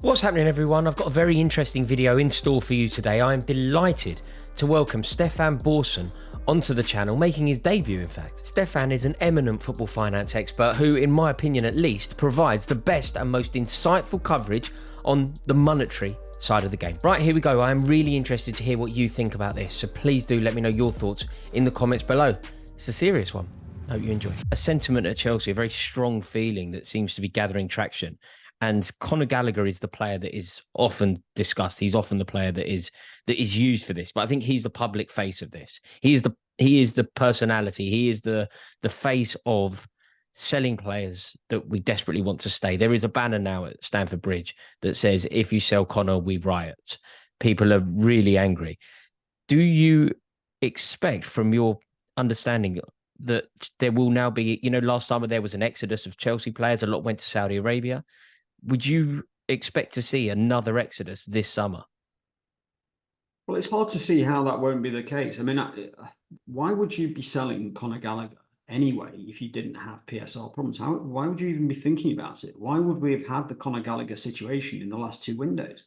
What's happening, everyone? I've got a very interesting video in store for you today. I am delighted to welcome Stefan Borson onto the channel, making his debut, in fact. Stefan is an eminent football finance expert who, in my opinion at least, provides the best and most insightful coverage on the monetary side of the game. Right, here we go. I am really interested to hear what you think about this, so please do let me know your thoughts in the comments below. It's a serious one. I hope you enjoy. A sentiment at Chelsea, a very strong feeling that seems to be gathering traction. And Conor Gallagher is the player that is often discussed. He's often the player that is used for this. But I think he's the public face of this. He is the personality. He is the face of selling players that we desperately want to stay. There is a banner now at Stamford Bridge that says, "If you sell Conor, we riot." People are really angry. Do you expect, from your understanding, that there will now be, last summer there was an exodus of Chelsea players, a lot went to Saudi Arabia. Would you expect to see another exodus this summer? Well, it's hard to see how that won't be the case. I mean, why would you be selling Conor Gallagher anyway if you didn't have PSR problems? Why would you even be thinking about it? Why would we have had the Conor Gallagher situation in the last two windows?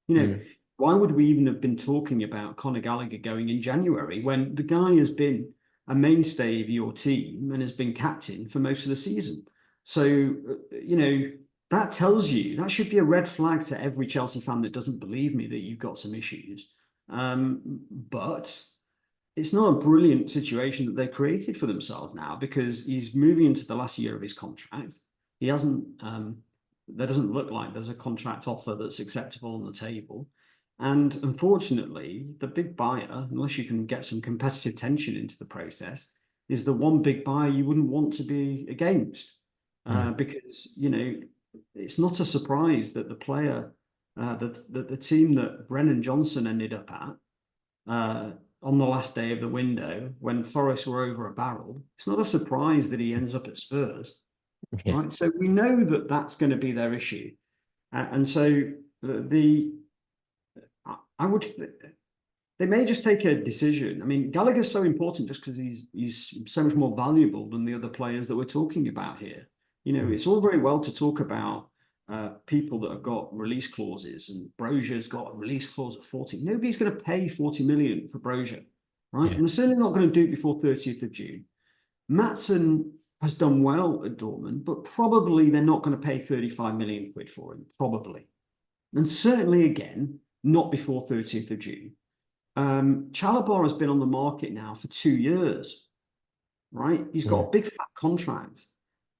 Why would we even have been talking about Conor Gallagher going in January when the guy has been a mainstay of your team and has been captain for most of the season? So, that tells you, that should be a red flag to every Chelsea fan that doesn't believe me that you've got some issues. But it's not a brilliant situation that they created for themselves now, because he's moving into the last year of his contract. He hasn't, there doesn't look like there's a contract offer that's acceptable on the table. And unfortunately, the big buyer, unless you can get some competitive tension into the process, is the one big buyer you wouldn't want to be against. Because, it's not a surprise that the player, the team that Brennan Johnson ended up at on the last day of the window when Forest were over a barrel, it's not a surprise that he ends up at Spurs. Yeah. Right? So we know that that's going to be their issue. And so they may just take a decision. I mean, Gallagher's so important just because he's so much more valuable than the other players that we're talking about here. It's all very well to talk about people that have got release clauses, and Brozier's got a release clause at 40. Nobody's going to pay 40 million for Brozier, right? Yeah. And they're certainly not going to do it before 30th of June. Maatsen has done well at Dortmund, but probably they're not going to pay 35 million quid for him, probably. And certainly, again, not before 30th of June. Chalobah has been on the market now for 2 years, right? He's got a big fat contract.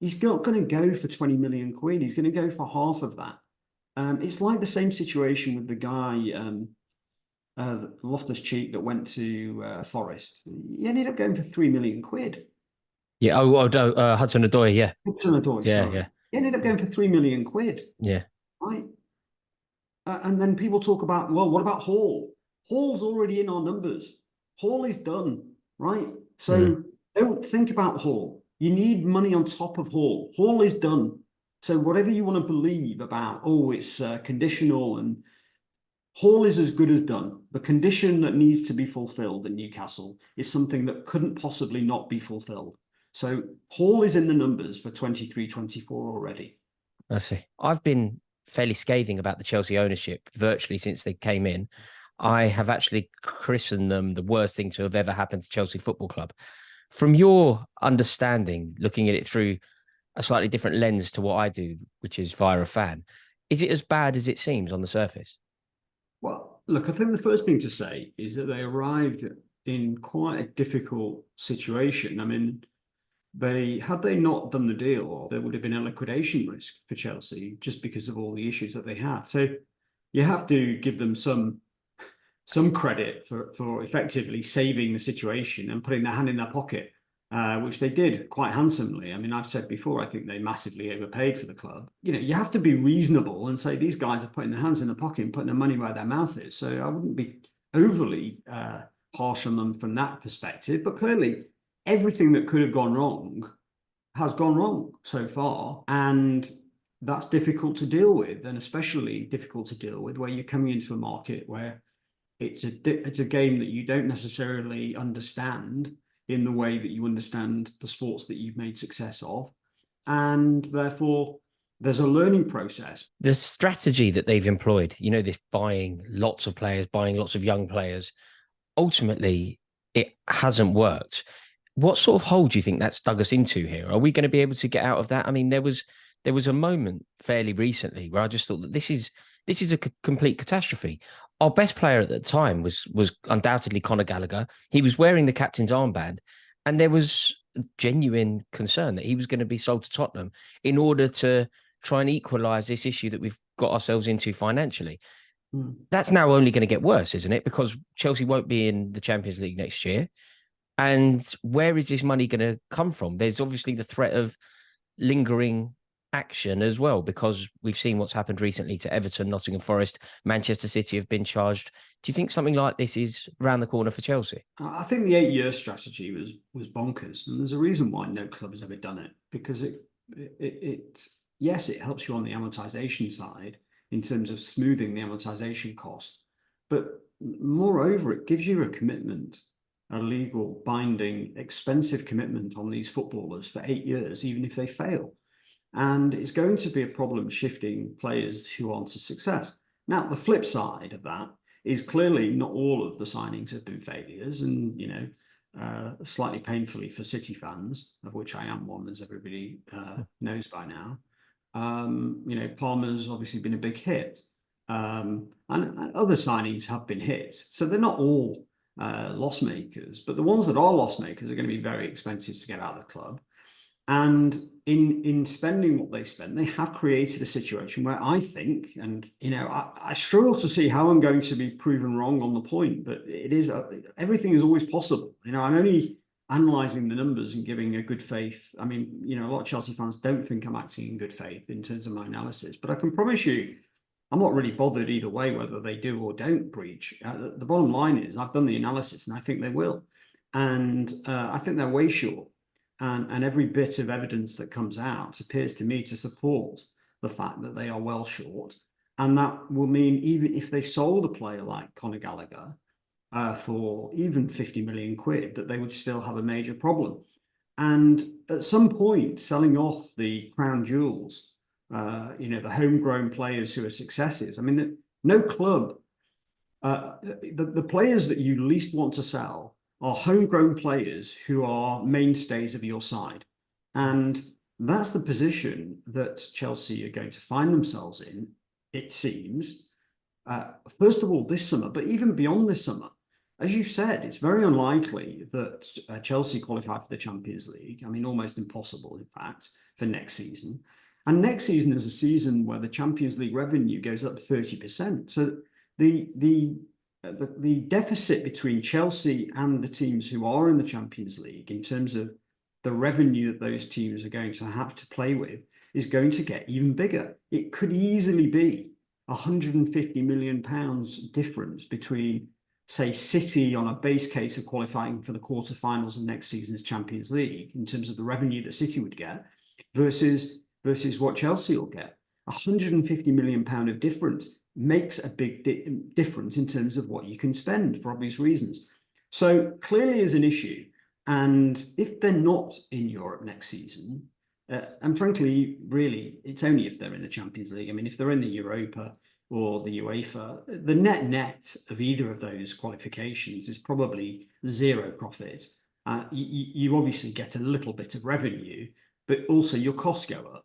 He's not going to go for 20 million quid. He's going to go for half of that. It's like the same situation with the guy, Loftus-Cheek, that went to Forest. He ended up going for 3 million quid. Yeah. Hudson-Odoi. Yeah. Hudson-Odoi, sorry. Yeah. He ended up going for 3 million quid. Yeah. Right. And then people talk about, well, what about Hall? Hall's already in our numbers. Hall is done, right? So don't think about Hall. You need money on top of Hall. Hall is done. So whatever you want to believe about, it's conditional, and Hall is as good as done. The condition that needs to be fulfilled in Newcastle is something that couldn't possibly not be fulfilled. So Hall is in the numbers for 23-24 already. I see. I've been fairly scathing about the Chelsea ownership virtually since they came in. I have actually christened them the worst thing to have ever happened to Chelsea Football Club. From your understanding, looking at it through a slightly different lens to what I do, which is via a fan, is it as bad as it seems on the surface? Well, look, I think the first thing to say is that they arrived in quite a difficult situation. I mean, had they not done the deal, there would have been a liquidation risk for Chelsea just because of all the issues that they had. So you have to give them some credit for effectively saving the situation and putting their hand in their pocket, which they did quite handsomely. I mean, I've said before, I think they massively overpaid for the club. You have to be reasonable and say these guys are putting their hands in their pocket and putting their money where their mouth is. So I wouldn't be overly harsh on them from that perspective. But clearly, everything that could have gone wrong has gone wrong so far. And that's difficult to deal with, and especially difficult to deal with where you're coming into a market where it's a game that you don't necessarily understand in the way that you understand the sports that you've made success of. And therefore, there's a learning process. The strategy that they've employed, this buying lots of players, buying lots of young players, ultimately it hasn't worked. What sort of hole do you think that's dug us into here? Are we going to be able to get out of that? I mean, there was a moment fairly recently where I just thought that this is a complete catastrophe. Our best player at the time was undoubtedly Conor Gallagher. He was wearing the captain's armband, and there was genuine concern that he was going to be sold to Tottenham in order to try and equalise this issue that we've got ourselves into financially. That's now only going to get worse, isn't it? Because Chelsea won't be in the Champions League next year. And where is this money going to come from? There's obviously the threat of lingering action as well, because we've seen what's happened recently to Everton, Nottingham Forest, Manchester City have been charged. Do you think something like this is around the corner for Chelsea? I think the 8-year strategy was bonkers, and there's a reason why no club has ever done it, because yes, it helps you on the amortization side in terms of smoothing the amortization cost, but moreover, it gives you a commitment, a legal, binding, expensive commitment on these footballers for 8 years, even if they fail. And it's going to be a problem shifting players who aren't a success. Now, the flip side of that is clearly not all of the signings have been failures, and slightly painfully for City fans, of which I am one, as everybody knows by now. Palmer's obviously been a big hit, and other signings have been hits. So they're not all loss makers, but the ones that are loss makers are going to be very expensive to get out of the club. And in spending what they spend, they have created a situation where I think, and I struggle to see how I'm going to be proven wrong on the point, but it is everything is always possible. I'm only analysing the numbers and giving a good faith. I mean, a lot of Chelsea fans don't think I'm acting in good faith in terms of my analysis, but I can promise you, I'm not really bothered either way whether they do or don't breach. The bottom line is I've done the analysis and I think they will, and I think they're way short. And every bit of evidence that comes out appears to me to support the fact that they are well short. And that will mean even if they sold a player like Conor Gallagher for even 50 million quid, that they would still have a major problem. And at some point, selling off the crown jewels, the homegrown players who are successes. I mean, no club, the players that you least want to sell are homegrown players who are mainstays of your side. And that's the position that Chelsea are going to find themselves in, it seems. First of all, this summer, but even beyond this summer. As you've said, it's very unlikely that Chelsea qualify for the Champions League. I mean, almost impossible, in fact, for next season. And next season is a season where the Champions League revenue goes up 30%. So the deficit between Chelsea and the teams who are in the Champions League in terms of the revenue that those teams are going to have to play with is going to get even bigger. It could easily be £150 million difference between, say, City on a base case of qualifying for the quarterfinals of next season's Champions League in terms of the revenue that City would get versus what Chelsea will get. £150 million of difference makes a big difference in terms of what you can spend for obvious reasons. So clearly is an issue. And if they're not in Europe next season, and frankly, really, it's only if they're in the Champions League. I mean, if they're in the Europa or the UEFA, the net of either of those qualifications is probably zero profit. You obviously get a little bit of revenue, but also your costs go up.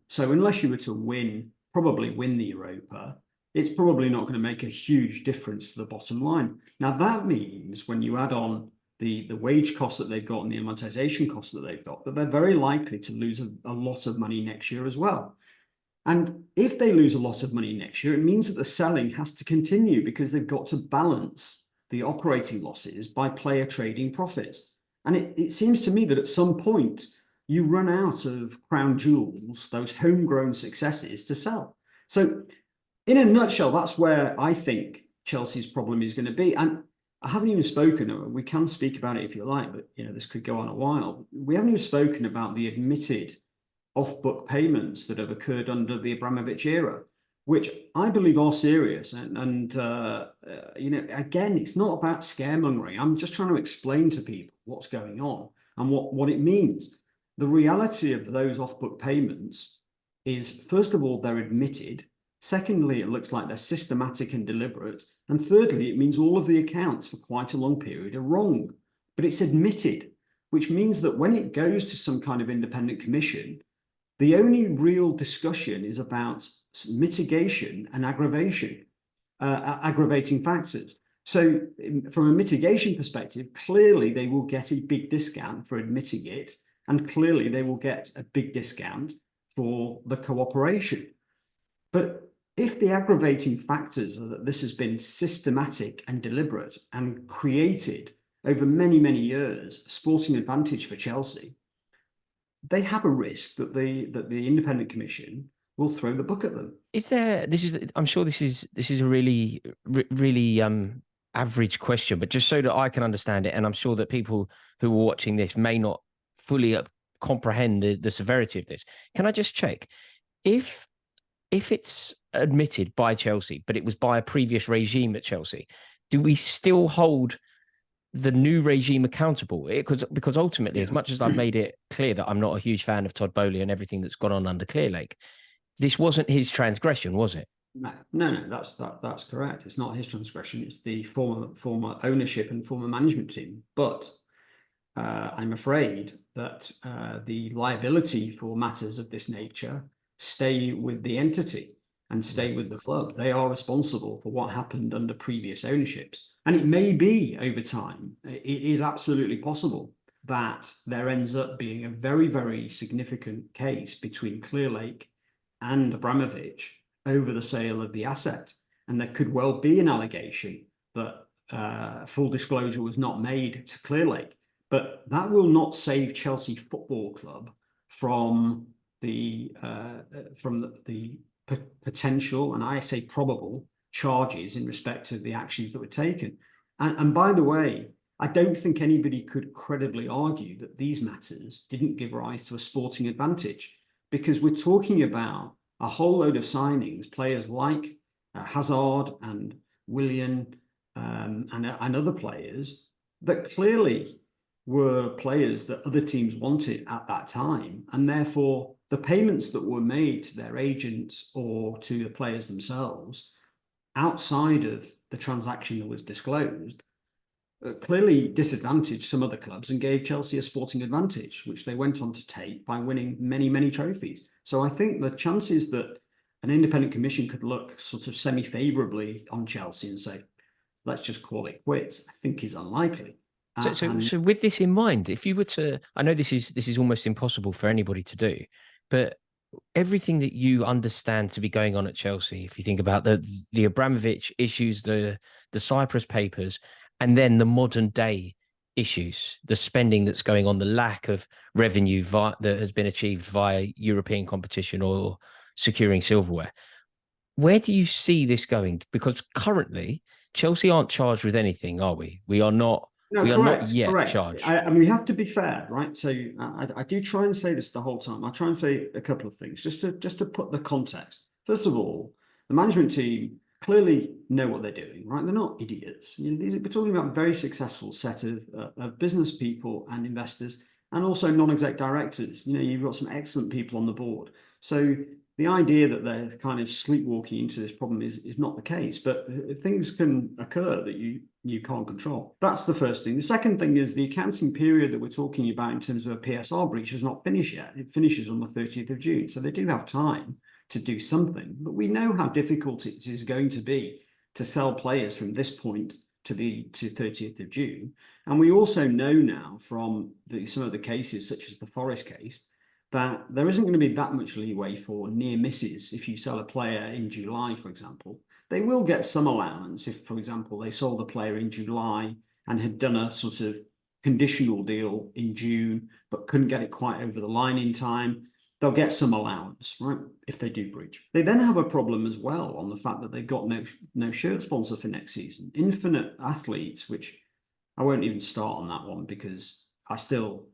So unless you were to probably win the Europa, it's probably not going to make a huge difference to the bottom line. Now, that means when you add on the wage costs that they've got and the amortization costs that they've got, that they're very likely to lose a lot of money next year as well. And if they lose a lot of money next year, it means that the selling has to continue because they've got to balance the operating losses by player trading profits. And it seems to me that at some point, you run out of crown jewels, those homegrown successes to sell. So in a nutshell, that's where I think Chelsea's problem is going to be. And I haven't even spoken, we can speak about it if you like, but this could go on a while. We haven't even spoken about the admitted off-book payments that have occurred under the Abramovich era, which I believe are serious. And again, it's not about scaremongering. I'm just trying to explain to people what's going on and what it means. The reality of those off-book payments is, first of all, they're admitted. Secondly, it looks like they're systematic and deliberate. And thirdly, it means all of the accounts for quite a long period are wrong. But it's admitted, which means that when it goes to some kind of independent commission, the only real discussion is about mitigation and aggravation, aggravating factors. So from a mitigation perspective, clearly they will get a big discount for admitting it, and clearly they will get a big discount for the cooperation. But if the aggravating factors are that this has been systematic and deliberate and created over many, many years, a sporting advantage for Chelsea, they have a risk that the independent commission will throw the book at them. I'm sure this is a really average question, but just so that I can understand it, and I'm sure that people who are watching this may not fully comprehend the severity of this. Can I just check if it's admitted by Chelsea, but it was by a previous regime at Chelsea, do we still hold the new regime accountable? Because ultimately, as much as I've made it clear that I'm not a huge fan of Todd Bowley and everything that's gone on under Clearlake, this wasn't his transgression, was it? No, that's correct. It's not his transgression. It's the former ownership and former management team. But I'm afraid that the liability for matters of this nature stay with the entity and stay with the club. They are responsible for what happened under previous ownerships. And it may be over time, it is absolutely possible that there ends up being a very, very significant case between Clearlake and Abramovich over the sale of the asset. And there could well be an allegation that full disclosure was not made to Clearlake. But that will not save Chelsea Football Club from the potential, and I say probable, charges in respect to the actions that were taken. And by the way, I don't think anybody could credibly argue that these matters didn't give rise to a sporting advantage, because we're talking about a whole load of signings, players like Hazard and Willian and other players that clearly were players that other teams wanted at that time. And therefore, the payments that were made to their agents or to the players themselves outside of the transaction that was disclosed clearly disadvantaged some other clubs and gave Chelsea a sporting advantage, which they went on to take by winning many, many trophies. So I think the chances that an independent commission could look sort of semi-favorably on Chelsea and say, let's just call it quits, I think is unlikely. So with this in mind, if you were to, I know this is almost impossible for anybody to do, but everything that you understand to be going on at Chelsea, if you think about the Abramovich issues, the Cyprus papers, and then the modern day issues, the spending that's going on, the lack of revenue that has been achieved via European competition or securing silverware. Where do you see this going? Because currently Chelsea aren't charged with anything, are we? We are not. No, we are correct, not yet correct. charged. And we have to be fair, right? So I do try and say this the whole time. I try and say a couple of things just to put the context. First of all, the management team clearly know what they're doing, right? They're not idiots. We're talking about a very successful set of business people and investors, and also non-exec directors. You've got some excellent people on the board. So the idea that they're kind of sleepwalking into this problem is not the case, but things can occur that you can't control. That's the first thing. The second thing is the accounting period that we're talking about in terms of a PSR breach has not finished yet. It finishes on the 30th of June. So they do have time to do something, but we know how difficult it is going to be to sell players from this point to 30th of June. And we also know now from some of the cases, such as the Forest case, that there isn't going to be that much leeway for near misses if you sell a player in July, for example. They will get some allowance if, for example, they sold a player in July and had done a sort of conditional deal in June, but couldn't get it quite over the line in time. They'll get some allowance, right, if they do breach. They then have a problem as well on the fact that they've got no shirt sponsor for next season. Infinite Athletes, which I won't even start on that one because I still,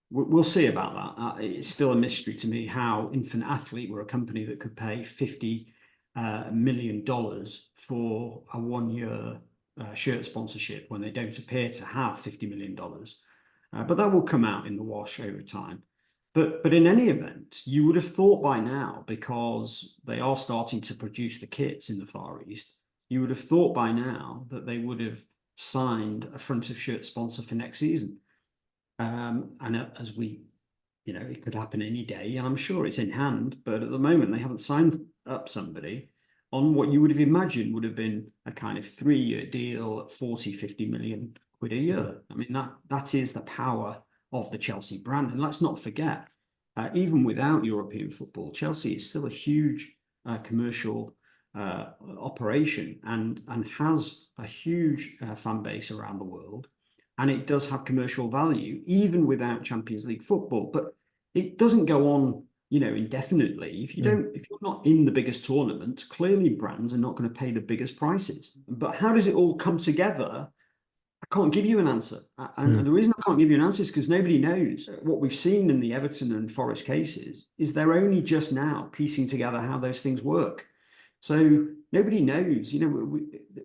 we'll see about that. It's still a mystery to me how Infinite Athlete were a company that could pay $50 million for a 1-year shirt sponsorship when they don't appear to have $50 million. But that will come out in the wash over time. But in any event, you would have thought by now, because they are starting to produce the kits in the Far East, you would have thought by now that they would have signed a front of shirt sponsor for next season. And as we, it could happen any day, and I'm sure it's in hand, but at the moment they haven't signed up somebody on what you would have imagined would have been a kind of 3-year deal at 40, 50 million quid a year. I mean, that is the power of the Chelsea brand. And let's not forget, even without European football, Chelsea is still a huge commercial operation and has a huge fan base around the world. And it does have commercial value, even without Champions League football. But it doesn't go on, indefinitely. If you're not in the biggest tournament, clearly brands are not going to pay the biggest prices. But how does it all come together? I can't give you an answer. And the reason I can't give you an answer is because nobody knows. What we've seen in the Everton and Forest cases is they're only just now piecing together how those things work. So nobody knows.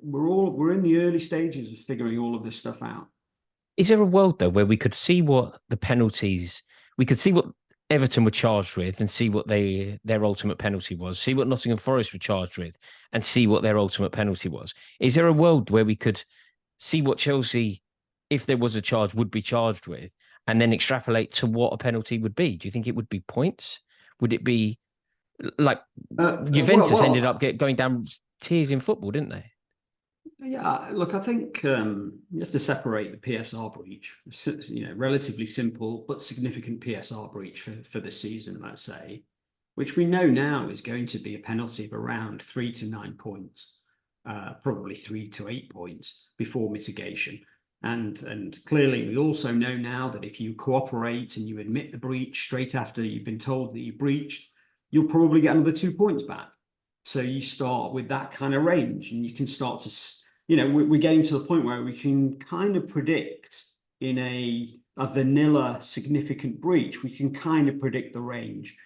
We're in the early stages of figuring all of this stuff out. Is there a world, though, where we could see what the penalties, we could see what Everton were charged with and see what their ultimate penalty was, see what Nottingham Forest were charged with and see what their ultimate penalty was? Is there a world where we could see what Chelsea, if there was a charge, would be charged with and then extrapolate to what a penalty would be? Do you think it would be points? Would it be like Juventus ended up going down tiers in football, didn't they? Yeah, look, I think you have to separate the PSR breach, relatively simple but significant PSR breach for the season, let's say, which we know now is going to be a penalty of around 3 to 9 points, probably 3 to 8 points before mitigation. And clearly, we also know now that if you cooperate and you admit the breach straight after you've been told that you breached, you'll probably get another 2 points back. So you start with that kind of range, and you can start to, we're getting to the point where we can kind of predict in a vanilla significant breach, we can kind of predict the range.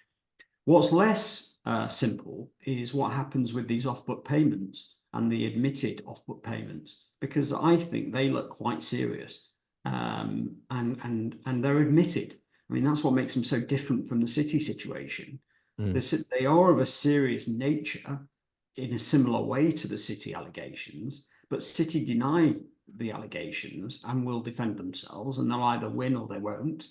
What's less simple is what happens with these off-book payments and the admitted off-book payments, because I think they look quite serious and they're admitted. I mean, that's what makes them so different from the City situation. They are of a serious nature in a similar way to the City allegations, but City deny the allegations and will defend themselves, and they'll either win or they won't.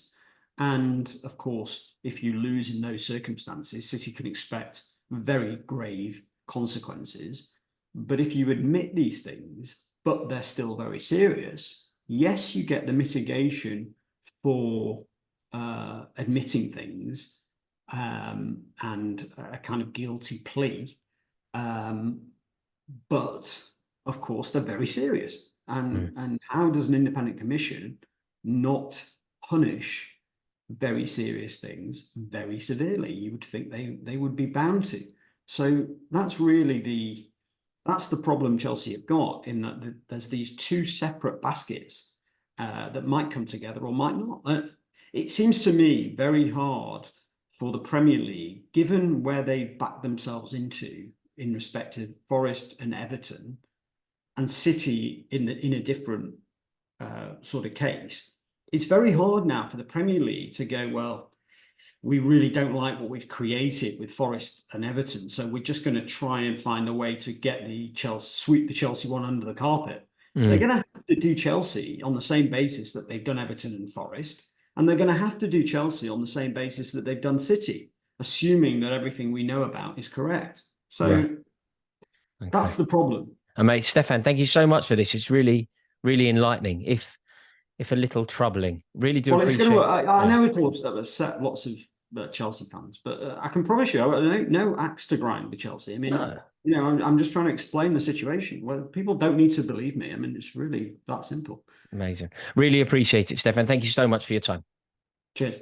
And of course, if you lose in those circumstances, City can expect very grave consequences. But if you admit these things, but they're still very serious, yes, you get the mitigation for admitting things and a kind of guilty plea. But of course, they're very serious. And how does an independent commission not punish very serious things very severely? You would think they would be bound to. So that's really that's the problem Chelsea have got, in that there's these two separate baskets that might come together or might not. It seems to me very hard for the Premier League, given where they backed themselves into in respect of Forest and Everton, and City in a different sort of case. It's very hard now for the Premier League to go, well, we really don't like what we've created with Forest and Everton, so we're just going to try and find a way to get sweep the Chelsea one under the carpet. They're going to have to do Chelsea on the same basis that they've done Everton and Forest, and they're going to have to do Chelsea on the same basis that they've done City, assuming that everything we know about is correct. So that's the problem. And mate, Stefan, thank you so much for this. It's really, really enlightening, if a little troubling. Really do appreciate it. I know it will upset lots of Chelsea fans, but I can promise you, no axe to grind with Chelsea. I mean, I'm just trying to explain the situation. Well, people don't need to believe me. I mean, it's really that simple. Amazing. Really appreciate it, Stefan. Thank you so much for your time. Cheers.